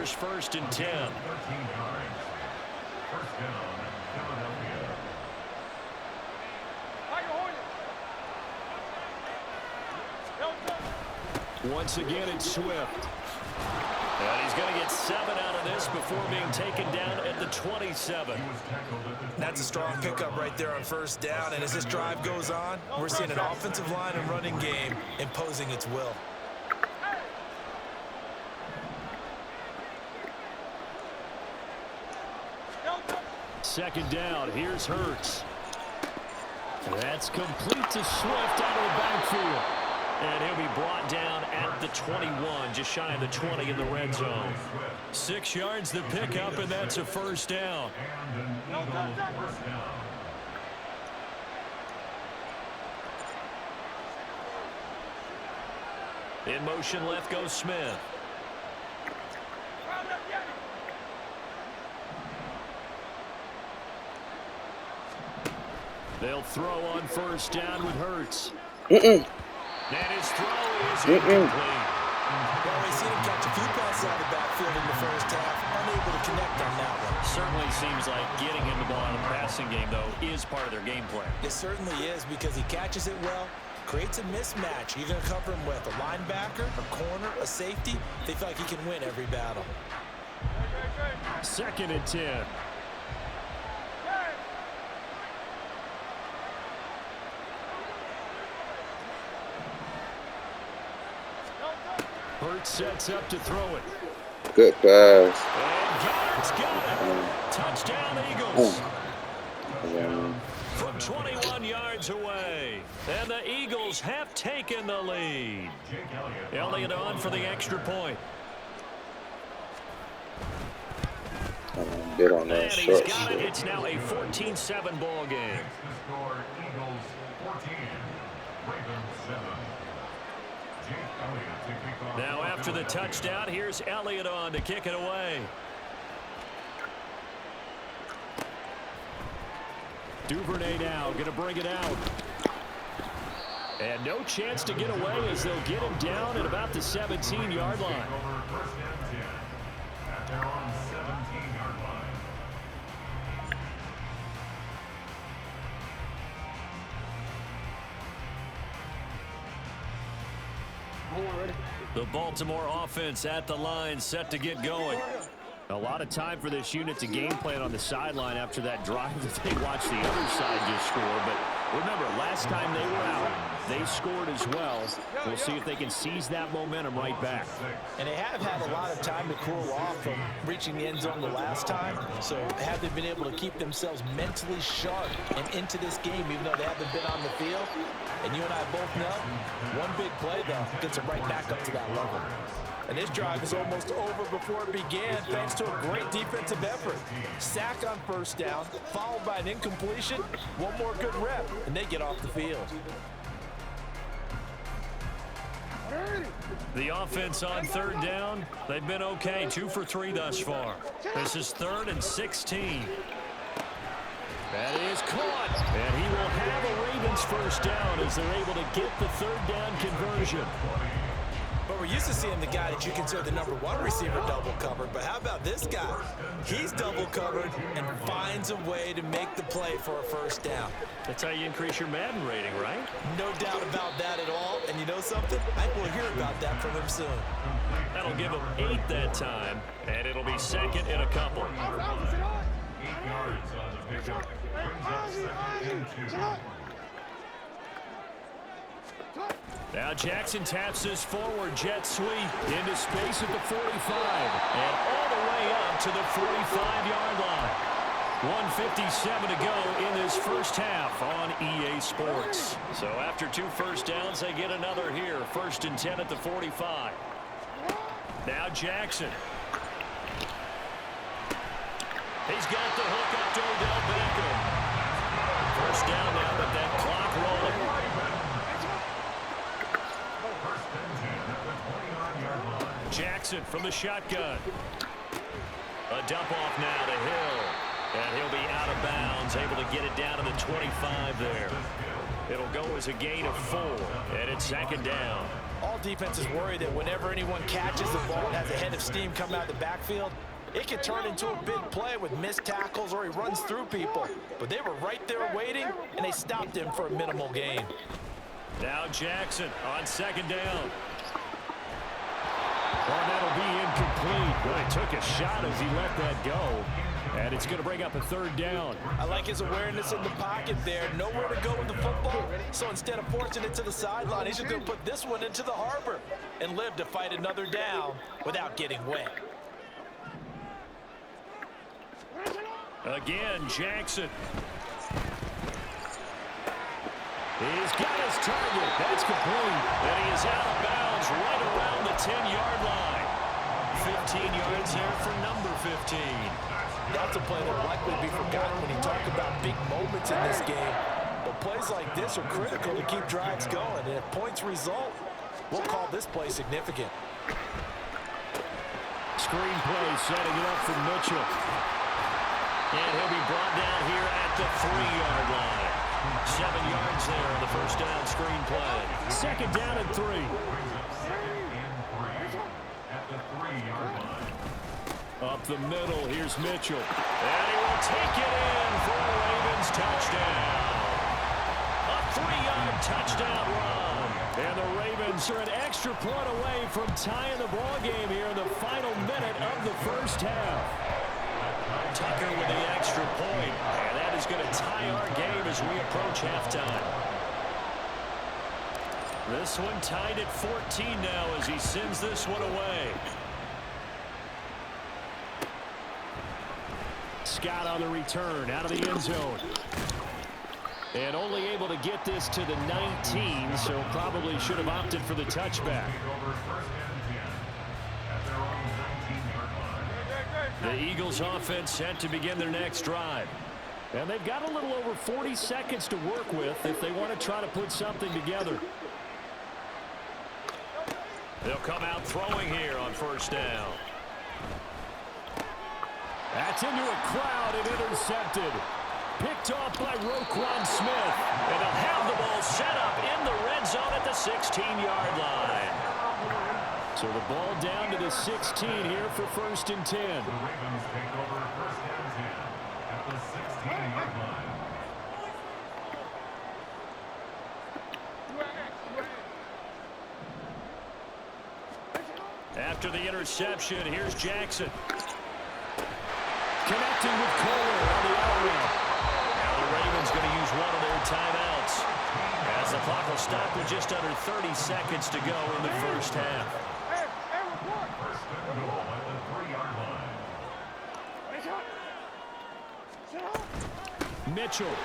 Here's 1st and 10. Once again, it's Swift. And he's going to get 7 out of this before being taken down at the 27. That's a strong pickup right there on 1st down. And as this drive goes on, we're seeing an offensive line and running game imposing its will. Second down. Here's Hurts. That's complete to Swift out of the backfield. And he'll be brought down at the 21, just shy of the 20 in the red zone. 6 yards the pickup, and that's a 1st down. In motion left goes Smith. They'll throw on 1st down with Hurts. And his throw is incomplete. Well, we've seen him catch a few passes out of the backfield in the 1st half. Unable to connect on that one. Certainly seems like getting him the ball in the passing game, though, is part of their game plan. It certainly is because he catches it well, creates a mismatch. You're going to cover him with a linebacker, a corner, a safety. They feel like he can win every battle. 2nd and 10. Hurts sets up to throw it. Good pass. And got it. Touchdown, Eagles. From 21 yards away. And the Eagles have taken the lead. Elliott on for the extra point. Get on that and he's got it. It's now a 14-7 ball game. Now after the touchdown, here's Elliott on to kick it away. Duvernay now going to bring it out. And no chance to get away as they'll get him down at about the 17-yard line. The Baltimore offense at the line, set to get going. A lot of time for this unit to game plan on the sideline after that drive that they watched the other side just score. But remember, last time they were out, they scored as well. We'll see if they can seize that momentum right back. And they have had a lot of time to cool off from reaching the end zone the last time. So have they been able to keep themselves mentally sharp and into this game, even though they haven't been on the field? And you and I both know, one big play, though, gets them right back up to that level. And this drive is almost over before it began, thanks to a great defensive effort. Sack on 1st down, followed by an incompletion. One more good rep, and they get off the field. The offense on 3rd down, they've been okay, 2 for 3 thus far. This is 3rd and 16. That is caught, and he will have a Ravens 1st down as they're able to get the 3rd down conversion. But we're used to seeing the guy that you consider the #1 receiver double covered. But how about this guy? He's double covered and finds a way to make the play for a 1st down. That's how you increase your Madden rating, right? No doubt about that at all. And you know something? I think we'll hear about that from him soon. That'll give him 8 that time, and it'll be 2nd and a couple. 8 yards on the pickup. Brings up 2nd and 2. Now Jackson taps this forward jet sweep into space at the 45 and all the way up to the 45-yard line. 1:57 to go in this 1st half on EA Sports. So after 2 1st downs, they get another here. 1st and 10 at the 45. Now Jackson. He's got the hook up to Odell Beckham. 1st down now, but that clock rolling. Jackson from the shotgun. A dump off now to Hill. And he'll be out of bounds, able to get it down to the 25 there. It'll go as a gain of 4, and it's second down. All defenses worry that whenever anyone catches the ball and has a head of steam coming out of the backfield, it can turn into a big play with missed tackles or he runs through people. But they were right there waiting, and they stopped him for a minimal gain. Now Jackson on second down. Well, that'll be incomplete. But he took a shot as he let that go. And it's going to bring up a third down. I like his awareness in the pocket there. Nowhere to go with the football. So instead of forcing it to the sideline, he's just going to put this one into the harbor and live to fight another down without getting wet. Again, Jackson. He's got his target. That's complete. And he is out of bounds right around the 10-yard line. 15 yards there for number 15. That's a play that will likely be forgotten when you talk about big moments in this game. But plays like this are critical to keep drives going. And if points result, we'll call this play significant. Screen play setting it up for Mitchell. And he'll be brought down here at the 3-yard line. 7 yards there on the first down screen play. Second down and 3. At the 3-yard line. Up the middle, here's Mitchell. And he will take it in for a Ravens touchdown. A 3-yard touchdown run. And the Ravens are an extra point away from tying the ball game here in the final minute of the first half. Tucker with the extra point. And that is going to tie our game as we approach halftime. This one tied at 14 now as he sends this one away. Scott on the return out of the end zone. And only able to get this to the 19, so probably should have opted for the touchback. The Eagles offense set to begin their next drive. And they've got a little over 40 seconds to work with if they want to try to put something together. They'll come out throwing here on first down. That's into a crowd and intercepted. Picked off by Roquan Smith. And they'll have the ball set up in the red zone at the 16-yard line. So the ball down to the 16 here for first and 10. The Ravens take over first and 10 at the 16-yard line. After the interception, here's Jackson. Connecting with Kohler on the out route. Now the Ravens going to use one of their timeouts. As the clock will stop with just under 30 seconds to go in the first half. First and goal at the 3-yard line. Mitchell.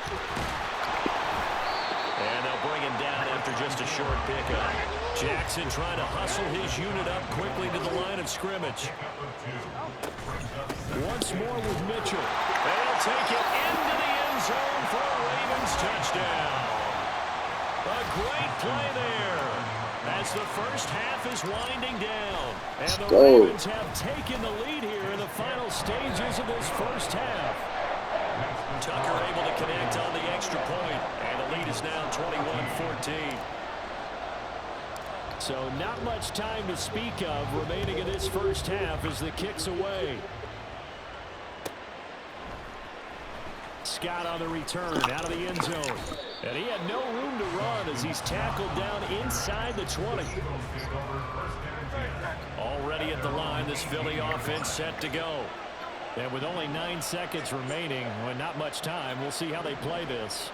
And they'll bring him down after just a short pickup. Jackson trying to hustle his unit up quickly to the line of scrimmage. Once more with Mitchell. They'll take it into the end zone for a Ravens touchdown. A great play there as the first half is winding down. And the Ravens have taken the lead here in the final stages of this first half. Tucker able to connect on the extra point, and the lead is now 21-14. So not much time to speak of remaining in this first half as the kick's away. Scott on the return out of the end zone. And he had no room to run as he's tackled down inside the 20. Already at the line, this Philly offense set to go. And with only 9 seconds remaining, well, not much time, we'll see how they play this.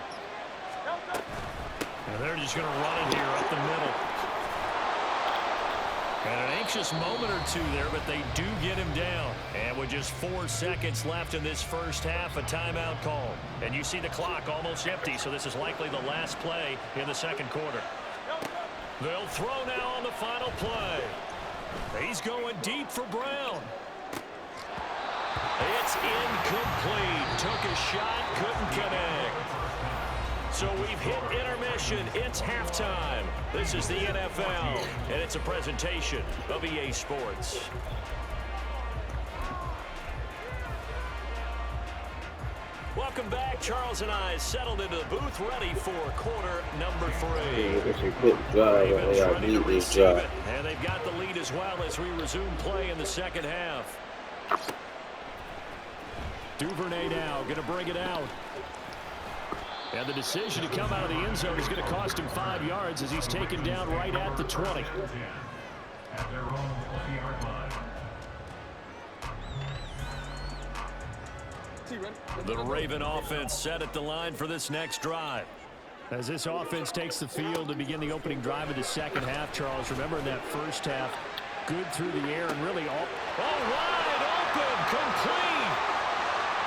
And they're just going to run it here up the middle. And an anxious moment or two there, but they do get him down. And with just 4 seconds left in this first half, a timeout call. And you see the clock almost empty, so this is likely the last play in the second quarter. They'll throw now on the final play. He's going deep for Brown. It's incomplete. Took a shot, couldn't connect. So we've hit intermission. It's halftime. This is the NFL, and it's a presentation of EA Sports. Welcome back. Charles and I settled into the booth, ready for quarter number 3. It's a good drive. Ravens I ready to need this receive drive. it, and they've got the lead as well as we resume play in the second half. Duvernay now going to bring it out. And the decision to come out of the end zone is going to cost him 5 yards as he's taken down right at the 20. At their own 20-yard line. The Raven offense set at the line for this next drive. As this offense takes the field to begin the opening drive of the second half, Charles, remember in that first half, good through the air and really all wide open, complete.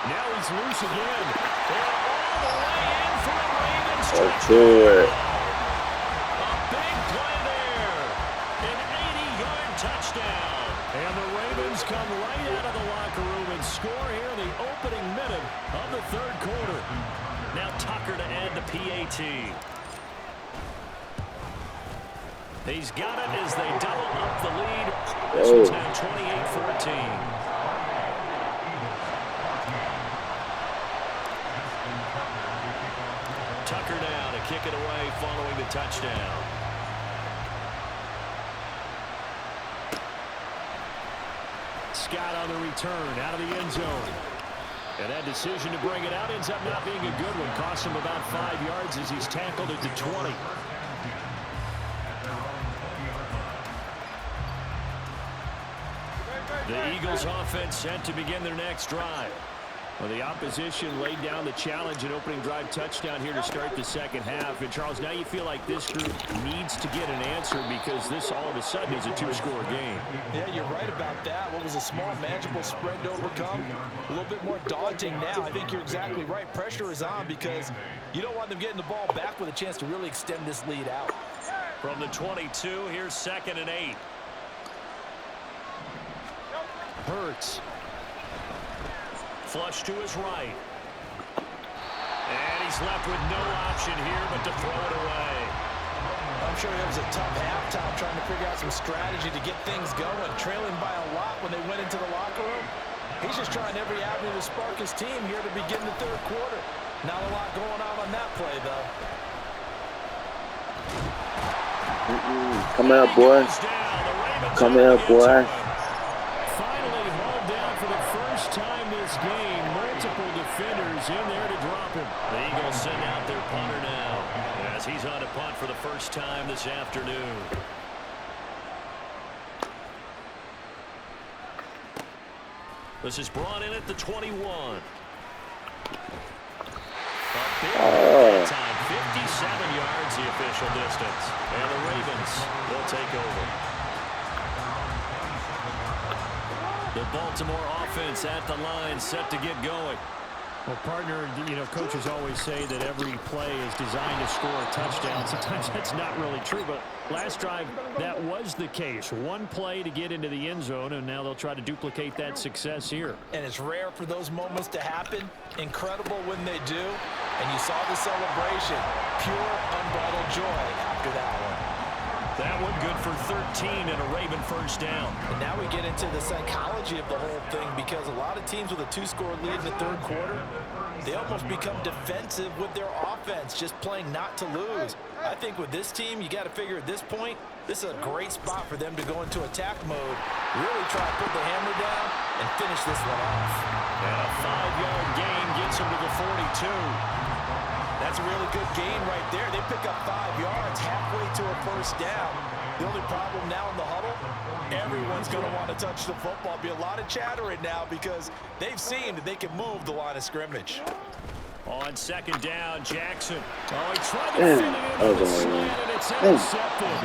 Now he's loose again. And all the way in for the Ravens touchdown. A big play there. An 80-yard touchdown. And the Ravens come right out of the locker room and score here in the opening minute of the third quarter. Now Tucker to add the PAT. He's got it as they double up the lead. This one's now 28-14. Tucker now to kick it away following the touchdown. Scott on the return out of the end zone. And that decision to bring it out ends up not being a good one. Costs him about 5 yards as he's tackled at the 20. The Eagles offense set to begin their next drive. Well, the opposition laid down the challenge and opening drive touchdown here to start the second half. And, Charles, now you feel like this group needs to get an answer because this all of a sudden is a 2-score game. Yeah, you're right about that. What was a small, manageable spread to overcome, a little bit more daunting now. I think you're exactly right. Pressure is on because you don't want them getting the ball back with a chance to really extend this lead out. From the 22, here's 2nd and 8. Hurts. Flush to his right. And he's left with no option here but to throw it away. I'm sure it was a tough halftime trying to figure out some strategy to get things going, trailing by a lot when they went into the locker room. He's just trying every avenue to spark his team here to begin the third quarter. Not a lot going on that play, though. Come out, boy. Come out, boy. Finally hauled down for the first time this game. Multiple defenders in there to drop him. The Eagles send out their punter now as he's on a punt for the first time this afternoon. This is brought in at the 21. A big time, 57 yards the official distance. And the Ravens will take over. The Baltimore offense at the line set to get going. Well, partner, coaches always say that every play is designed to score a touchdown. Sometimes that's not really true, but last drive, that was the case. One play to get into the end zone, and now they'll try to duplicate that success here. And it's rare for those moments to happen. Incredible when they do. And you saw the celebration. Pure, unbridled joy after that one. That one good for 13 and a Raven first down. And now we get into the psychology of the whole thing because a lot of teams with a 2-score lead in the third quarter, they almost become defensive with their offense, just playing not to lose. I think with this team, you got to figure at this point, this is a great spot for them to go into attack mode, really try to put the hammer down and finish this one off. And a 5-yard gain gets them to the 42. That's a really good gain right there. They pick up 5 yards halfway to a first down. The only problem now in the huddle, everyone's going to want to touch the football. Be a lot of chattering now because they've seen that they can move the line of scrimmage. On second down, Jackson. Oh, he tried to fit it in with the slant, and it's intercepted.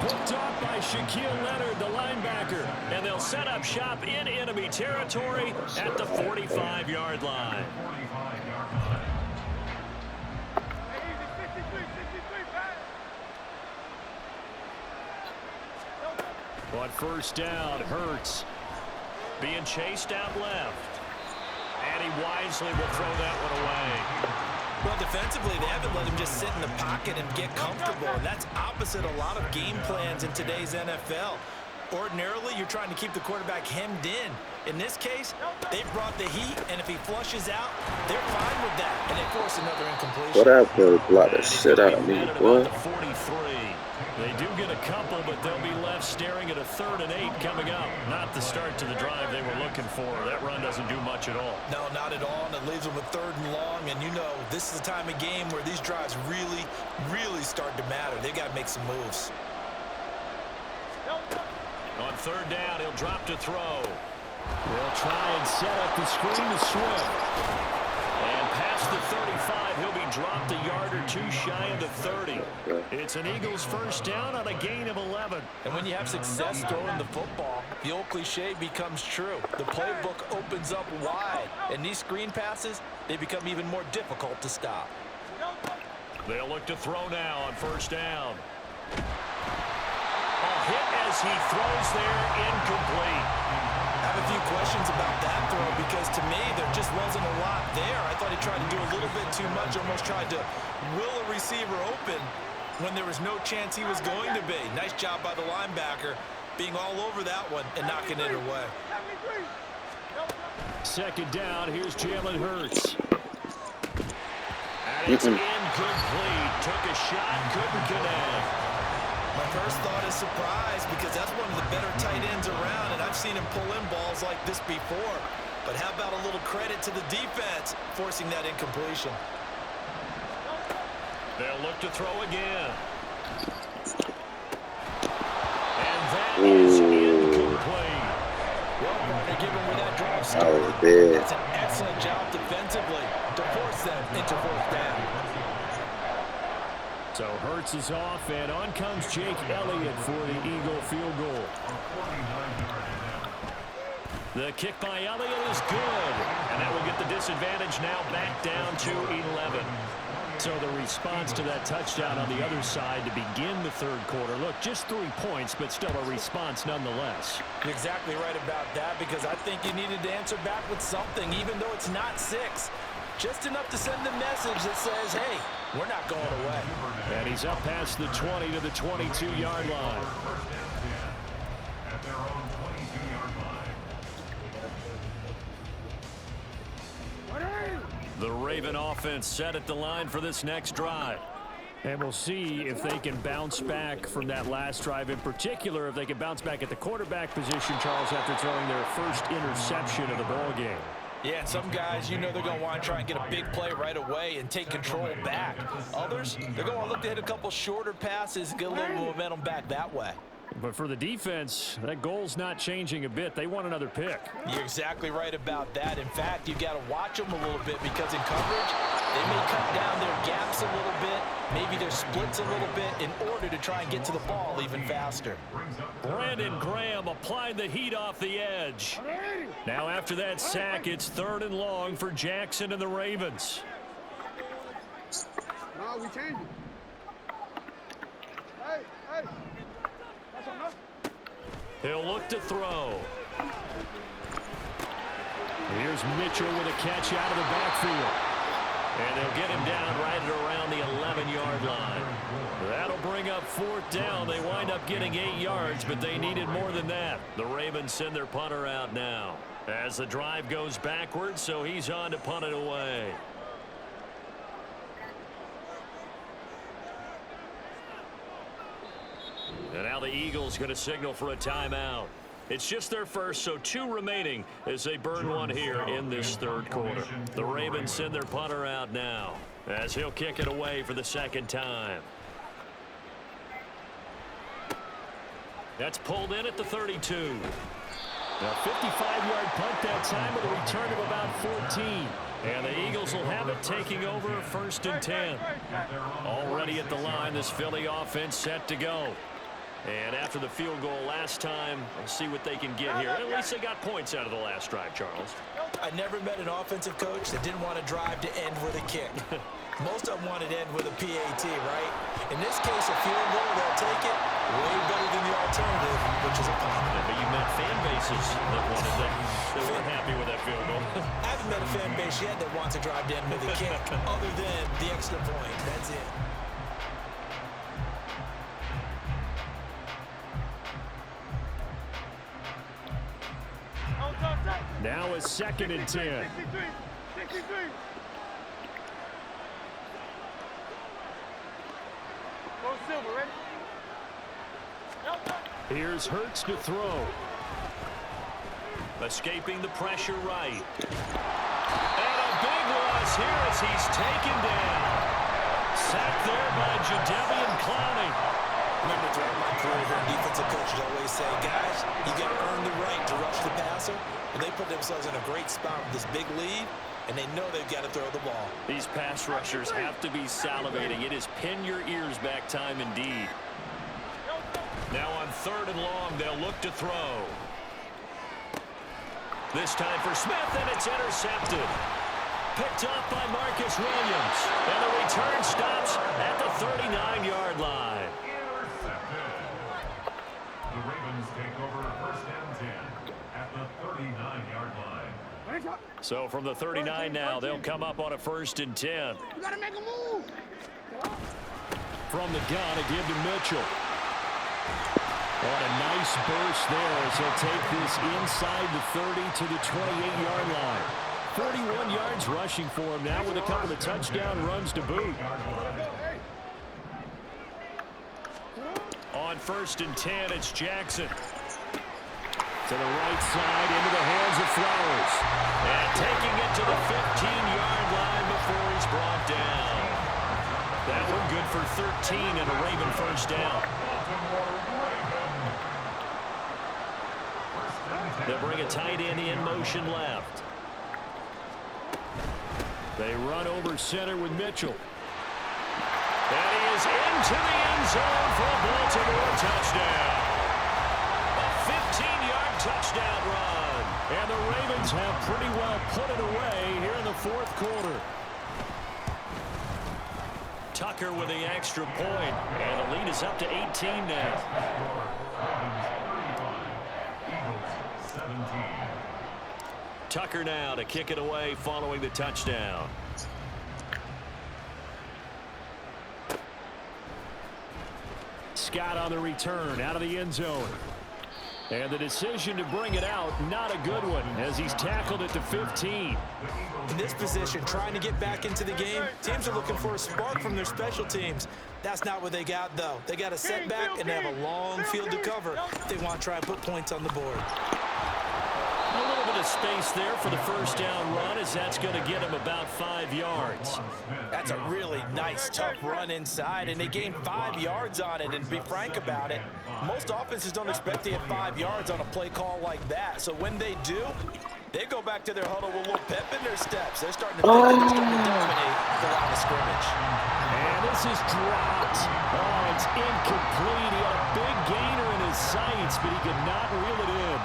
Picked off by Shaquille Leonard, the linebacker. And they'll set up shop in enemy territory at the 45-yard line. On first down, Hurts being chased out left. And he wisely will throw that one away. Well, defensively, they haven't let him just sit in the pocket and get comfortable. And that's opposite a lot of game plans in today's NFL. Ordinarily, you're trying to keep the quarterback hemmed in. In this case, they brought the heat, and if he flushes out, they're fine with that, and they force another incompletion. What up, bro? Block the shit out of me, boy. 43. They do get a couple, but they'll be left staring at a 3rd and 8 coming up. Not the start to the drive they were looking for. That run doesn't do much at all. No, not at all, and it leaves them with 3rd and long, and you know this is the time of game where these drives really, really start to matter. They've got to make some moves. On 3rd down, he'll drop to throw. They'll try and set up the screen to Swift. And past the 35, he'll be dropped a yard or two shy of the 30. It's an Eagles first down on a gain of 11. And when you have success throwing the football, the old cliche becomes true. The playbook opens up wide, and these screen passes, they become even more difficult to stop. They'll look to throw now on 1st down. A hit as he throws there, incomplete. I have a few questions about that throw because to me there just wasn't a lot there. I thought he tried to do a little bit too much, almost tried to will a receiver open when there was no chance he was going to be. Nice job by the linebacker being all over that one and knocking it away. 2nd down, here's Jalen Hurts. And it's incomplete. Took a shot, couldn't connect. My first thought is surprise because that's one of the better tight ends around, and I've seen him pull in balls like this before. But how about a little credit to the defense forcing that incompletion? They'll look to throw again. And that is incomplete. Well, partner, given where that drive That started, was big. that's an excellent job defensively to force them into 4th down. So Hurts is off, and on comes Jake Elliott for the Eagle field goal. The kick by Elliott is good, and that will get the disadvantage now back down to 11. So the response to that touchdown on the other side to begin the 3rd quarter. Look, just 3 points, but still a response nonetheless. You're exactly right about that because I think you needed to answer back with something, even though it's not 6. Just enough to send the message that says, hey, we're not going away. And he's up past the 20 to the 22-yard line. At their own 22-yard line. The Raven offense set at the line for this next drive. And we'll see if they can bounce back from that last drive. In particular, if they can bounce back at the quarterback position, Charles, after throwing their first interception of the ball game. Yeah, and some guys, you know they're going to want to try and get a big play right away and take control back. Others, they're going to look to hit a couple shorter passes, get a little momentum back that way. But for the defense, that goal's not changing a bit. They want another pick. You're exactly right about that. In fact, you've got to watch them a little bit because in coverage, they may cut down their gaps a little bit, maybe their splits a little bit in order to try and get to the ball even faster. Brandon Graham applied the heat off the edge. Now after that sack, it's 3rd and long for Jackson and the Ravens. No, we changed it. Hey, hey. That's enough. He'll look to throw. Here's Mitchell with a catch out of the backfield. And they'll get him down right at around the 11-yard line. That'll bring up 4th down. They wind up getting 8 yards, but they needed more than that. The Ravens send their punter out now as the drive goes backwards, so he's on to punt it away. And now the Eagles going to signal for a timeout. It's just their first, so 2 remaining as they burn one here in this 3rd quarter. The Ravens send their punter out now as he'll kick it away for the 2nd time. That's pulled in at the 32. A 55-yard punt that time with a return of about 14. And the Eagles will have it taking over 1st and 10. Already at the line, this Philly offense set to go. And after the field goal last time, let's see what they can get here. At least they got points out of the last drive, Charles. I never met an offensive coach that didn't want to drive to end with a kick. Most of them wanted to end with a PAT, right? In this case, a field goal, they'll take it way better than the alternative, which is a punt. Yeah, but you met fan bases that wanted that. They weren't happy with that field goal. I haven't met a fan base yet that wants to drive to end with a kick, other than the extra point. That's it. Now a 2nd and 10. 63. 63. Go Silver, ready? Here's Hurts to throw. Escaping the pressure right. And a big loss here as he's taken down. Sacked there by Jadeveon Clowney. Remember, throughout my career here, defensive coaches always say, guys, you got to earn the right to rush the passer. And they put themselves in a great spot with this big lead, and they know they've got to throw the ball. These pass rushers have to be salivating. It is pin your ears back time indeed. Now on 3rd and long, they'll look to throw. This time for Smith, and it's intercepted. Picked up by Marcus Williams. And the return stops at the 39-yard line. Intercepted. The Ravens take over 1st and 10 at the 39-yard line. So from the 39 now, they'll come up on a 1st and 10. You gotta make a move. From the gun, a give to Mitchell. What a nice burst there as he'll take this inside the 30 to the 28-yard line. 41 yards rushing for him now with a couple of touchdown runs to boot. On 1st and 10, it's Jackson. To the right side, into the hands of Flowers. And taking it to the 15-yard line before he's brought down. That one good for 13 and a Raven 1st down. They'll bring a tight end in motion left. They run over center with Mitchell. And he is into the end zone for a Baltimore touchdown. A 15-yard touchdown run. And the Ravens have pretty well put it away here in the 4th quarter. Tucker with the extra point. And the lead is up to 18 now. Tucker now to kick it away following the touchdown. Scott on the return out of the end zone. And the decision to bring it out, not a good one, as he's tackled at the 15. In this position, trying to get back into the game, teams are looking for a spark from their special teams. That's not what they got, though. They got a setback, and they have a long field to cover if they want to try and put points on the board. A little bit of space there for the 1st down run, as that's going to get him about 5 yards. That's a really nice, tough run inside, and they gained 5 yards on it. And to be frank about it, most offenses don't expect to get 5 yards on a play call like that. So when they do, they go back to their huddle with a little pep in their steps. They're starting to think they're starting to dominate the line of scrimmage. And this is dropped. Oh, it's incomplete. He had a big gainer in his sights, but he could not reel it in.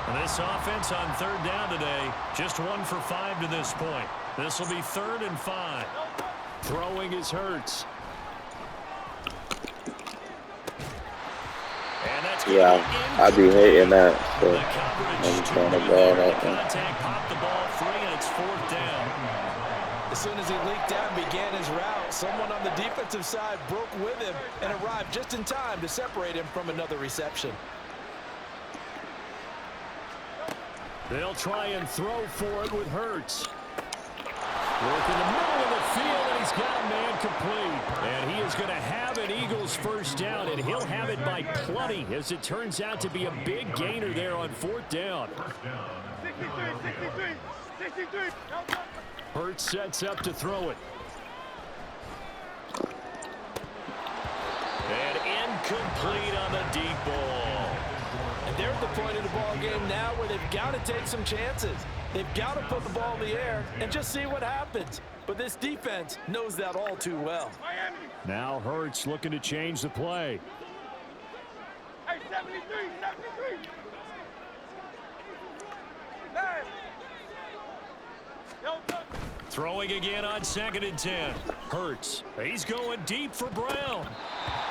And this offense on 3rd down today, just 1 for 5 to this point. This will be 3rd and 5. Throwing is Hurts. And that's I'd be hating that. So I'm trying to ball out there. Contact popped the ball free, and it's 4th down. As soon as he leaked out and began his route, someone on the defensive side broke with him and arrived just in time to separate him from another reception. They'll try and throw for it with Hurts. Work in the middle of the field, and he's got a man complete. And he is going to have an Eagles 1st down, and he'll have it by plenty, as it turns out to be a big gainer there on 4th down. 63. Hurts sets up to throw it. And incomplete on the deep ball. And they're at the point of the ball game now where they've got to take some chances. They've got to put the ball in the air and just see what happens. But this defense knows that all too well. Now Hurts looking to change the play. Hey, 73. Hey. Throwing again on 2nd and 10. Hurts. He's going deep for Brown.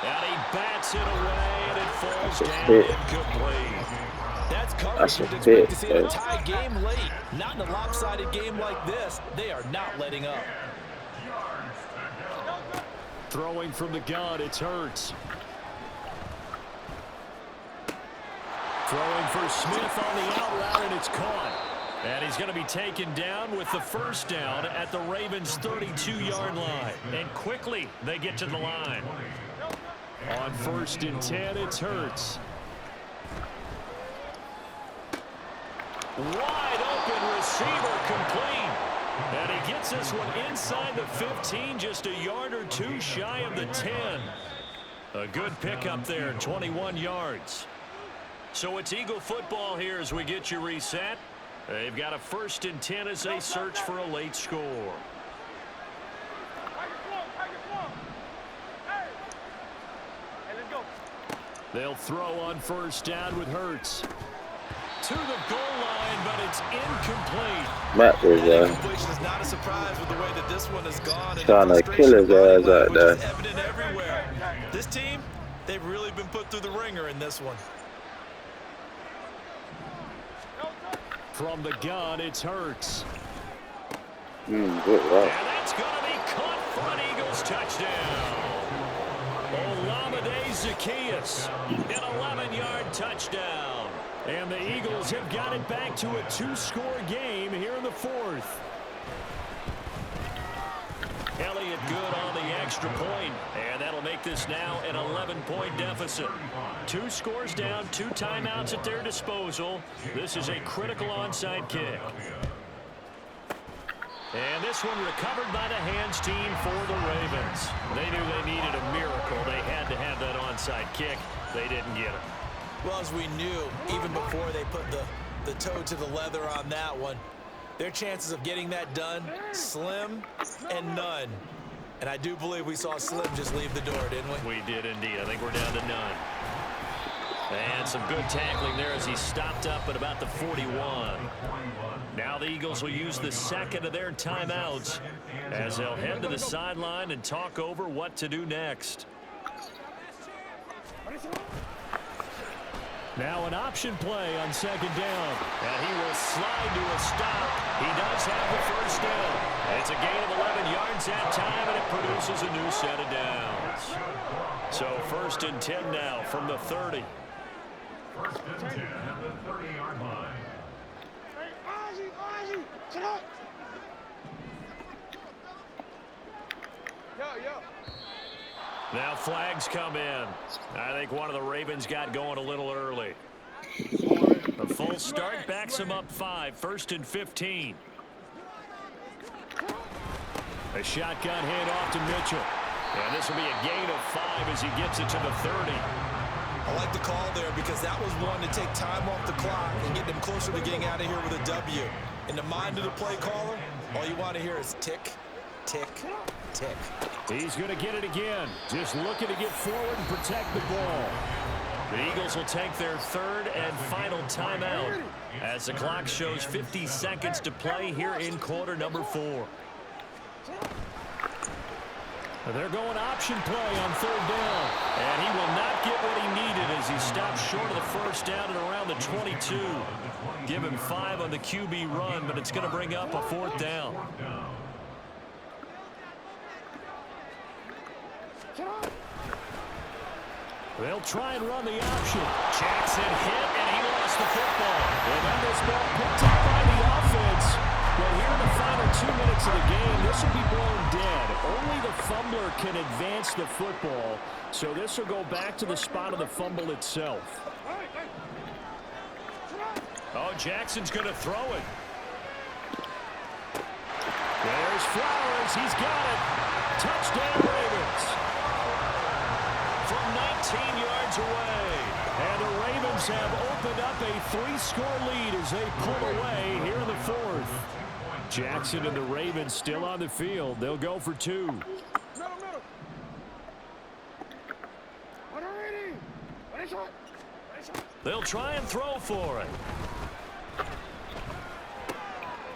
And he bats it away, and it falls down incomplete. That's coverage you'd expect to see in a tie game late. Not in a lopsided game like this. They are not letting up. Throwing from the gun, it's Hurts. Throwing for Smith on the out route, and it's caught. And he's going to be taken down with the first down at the Ravens' 32-yard line. And quickly, they get to the line. On 1st and 10, it's Hurts. Wide open receiver complete. And he gets this one inside the 15, just a yard or two shy of the 10. A good pickup there, 21 yards. So it's Eagle football here as we get you reset. They've got a 1st and 10 as they search for a late score. They'll throw on 1st down with Hurts. To the goal line, but it's incomplete. Matt was Incompletion is not a surprise with the way that this one has gone. trying to kill his ass out there. It's evident everywhere. This team, they've really been put through the ringer in this one. From the gun, it's Hurts. Good And route. that's going to be caught for an Eagles touchdown. Olamide Zaccheaus, an 11-yard touchdown. And the Eagles have got it back to a 2-score game here in the 4th. Elliott good on the extra point, and that'll make this now an 11-point deficit. 2 scores down, 2 timeouts at their disposal. This is a critical onside kick. And this one recovered by the hands team for the Ravens. They knew they needed a miracle. They had to have that onside kick. They didn't get it. Well, as we knew, even before they put the toe to the leather on that one, their chances of getting that done, slim and none. And I do believe we saw Slim just leave the door, didn't we? We did indeed. I think we're down to none. And some good tackling there as he stopped up at about the 41. Now the Eagles will use the second of their timeouts as they'll head to the sideline and talk over what to do next. Now an option play on 2nd down. And he will slide to a stop. He does have the first down. It's a gain of 11 yards that time, and it produces a new set of downs. So 1st and 10 now from the 30. 1st and 10 at the 30-yard line. Ozzy, sit up. Yo. Now flags come in. I think one of the Ravens got going a little early. A full start backs him up 5. 1st and 15. A shotgun handoff to Mitchell. And this will be a gain of 5 as he gets it to the 30. I like the call there because that was one to take time off the clock and get them closer to getting out of here with a W. In the mind of the play caller, all you want to hear is tick, tick, tick. He's going to get it again. Just looking to get forward and protect the ball. The Eagles will take their 3rd and final timeout as the clock shows 50 seconds to play here in quarter number 4. They're going option play on 3rd down. And he will not get what he needed as he stops short of the first down at around the 22. Give him 5 on the QB run, but it's going to bring up a 4th down. They'll try and run the option. Jackson hit, and he lost the football. And then this ball picked up by the offense. But here in the final 2 minutes of the game, this will be blown dead. Only the fumbler can advance the football, so this will go back to the spot of the fumble itself. Oh, Jackson's going to throw it. There's Flowers. He's got it. Touchdown, Ravens. From 19 yards away. And the Ravens have opened up a 3-score lead as they pull away here in the 4th. Jackson and the Ravens still on the field. They'll go for 2. They'll try and throw for it.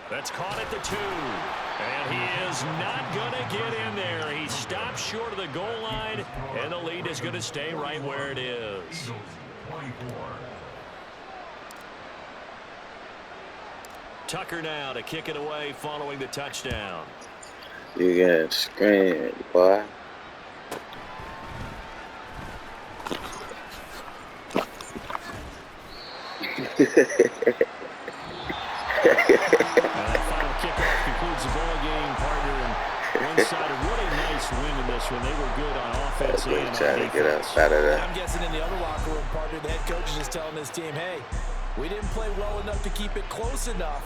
That's caught at the 2. And he is not going to get in there. He stops short of the goal line, and the lead is going to stay right where it is. Tucker now to kick it away following the touchdown. You getting screamed, boy. That final kickoff concludes the ball game, partner. And one side a really nice win in this one. They were good on offense and on trying to get defense. out of there. I'm guessing in the other locker room, partner, the head coach is just telling his team, hey, we didn't play well enough to keep it close enough.